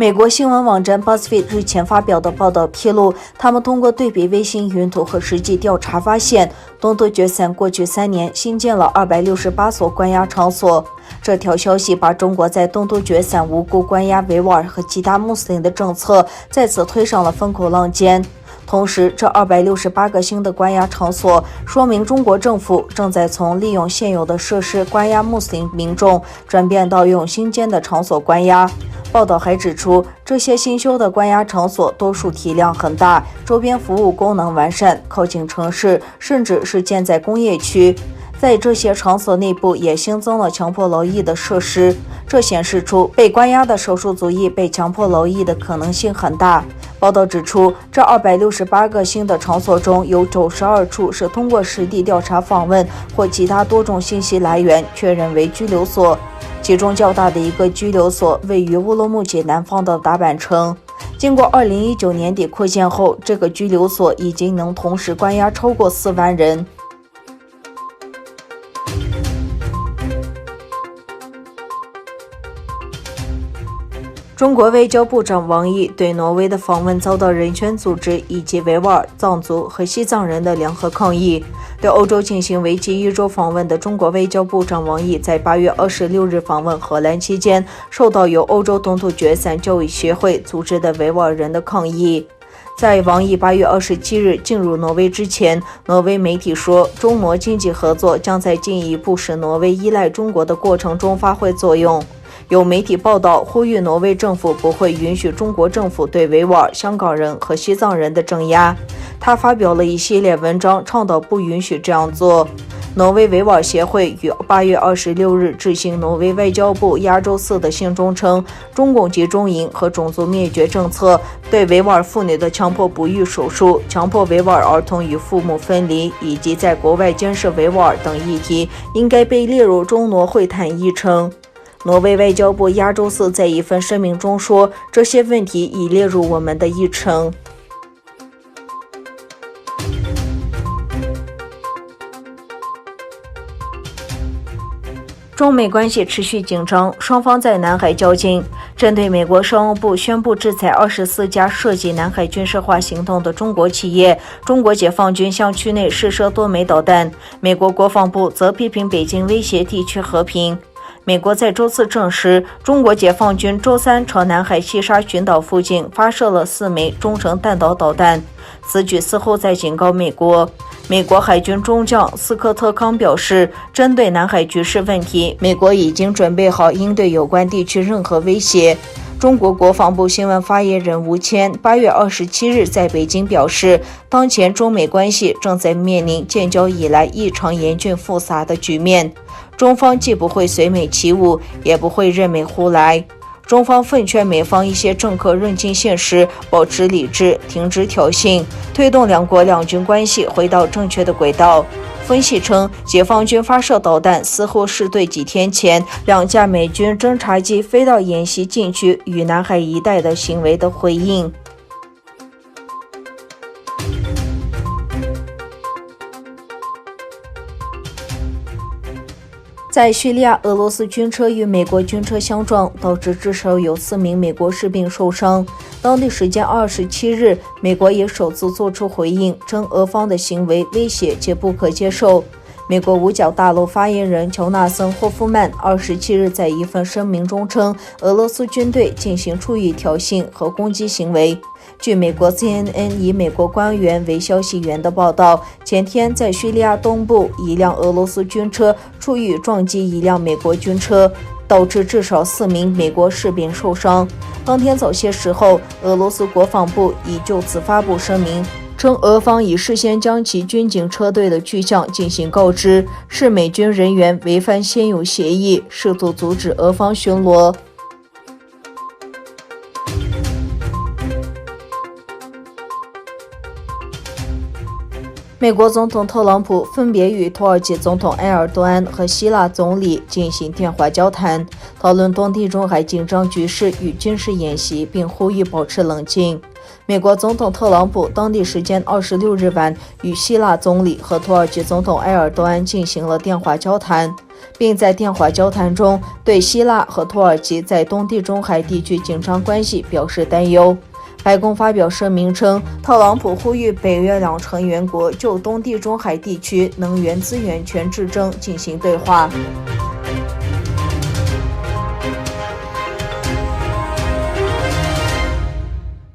美国新闻网站 BuzzFeed 日前发表的报道披露，他们通过对比卫星云图和实际调查发现，东突厥散过去3年新建了268所关押场所。这条消息把中国在东突厥散无故关押维吾尔和其他穆斯林的政策再次推上了风口浪尖。同时，这268个新的关押场所说明中国政府正在从利用现有的设施关押穆斯林民众，转变到用新建的场所关押。报道还指出，这些新修的关押场所多数体量很大，周边服务功能完善，靠近城市，甚至是建在工业区。在这些场所内部也新增了强迫劳役的设施，这显示出被关押的少数族裔被强迫劳役的可能性很大。报道指出，这268个新的场所中有92处是通过实地调查访问或其他多种信息来源确认为拘留所。其中较大的一个拘留所位于乌鲁木齐南方的达坂城。经过2019年底扩建后，这个拘留所已经能同时关押超过4万人。中国外交部长王毅对挪威的访问遭到人权组织以及维吾尔、藏族和西藏人的联合抗议。对欧洲进行为期1周访问的中国外交部长王毅在8月26日访问荷兰期间，受到由欧洲东突厥散教育协会组织的维吾尔人的抗议。在王毅8月27日进入挪威之前，挪威媒体说，中挪经济合作将在进一步使挪威依赖中国的过程中发挥作用。有媒体报道呼吁挪威政府不会允许中国政府对维吾尔、香港人和西藏人的镇压。他发表了一系列文章，倡导不允许这样做。挪威维吾尔协会于8月26日致信挪威外交部亚洲司的信中称，中共集中营和种族灭绝政策、对维吾尔妇女的强迫不育手术、强迫维吾尔儿童与父母分离以及在国外监视维吾尔等议题应该被列入中挪会谈议程。挪威外交部亚洲司在一份声明中说，这些问题已列入我们的议程。中美关系持续紧张，双方在南海较劲。针对美国商务部宣布制裁24家涉及南海军事化行动的中国企业，中国解放军向区内试射多枚导弹，美国国防部则批评北京威胁地区和平。美国在周四证实，中国解放军周三朝南海西沙群岛附近发射了4枚中程弹道导弹。此举似乎在警告美国。美国海军中将斯科特·康表示，针对南海局势问题，美国已经准备好应对有关地区任何威胁。中国国防部新闻发言人吴谦8月27日在北京表示，当前中美关系正在面临建交以来异常严峻复杂的局面，中方既不会随美起舞，也不会任美胡来。中方奉劝美方一些政客认清现实，保持理智，停止挑衅，推动两国两军关系回到正确的轨道。分析称，解放军发射导弹似乎是对几天前2架美军侦察机飞到演习禁区与南海一带的行为的回应。在叙利亚，俄罗斯军车与美国军车相撞，导致至少有4名美国士兵受伤。当地时间27日，美国也首次做出回应，称俄方的行为危险且不可接受。美国五角大楼发言人乔纳森·霍夫曼27日在一份声明中称，俄罗斯军队进行出于挑衅和攻击行为。据美国 CNN 以美国官员为消息源的报道，前天在叙利亚东部，一辆俄罗斯军车出于撞击一辆美国军车，导致至少4名美国士兵受伤。当天早些时候，俄罗斯国防部已就此发布声明，称俄方已事先将其军警车队的去向进行告知，是美军人员违反现有协议，试图阻止俄方巡逻。美国总统特朗普分别与土耳其总统埃尔多安和希腊总理进行电话交谈，讨论当地中海紧张局势与军事演习，并呼吁保持冷静。美国总统特朗普当地时间26日晚与希腊总理和土耳其总统埃尔多安进行了电话交谈。并在电话交谈中对希腊和土耳其在东地中海地区紧张关系表示担忧。白宫发表声明称，特朗普呼吁北约2成员国就东地中海地区能源资源权之争进行对话。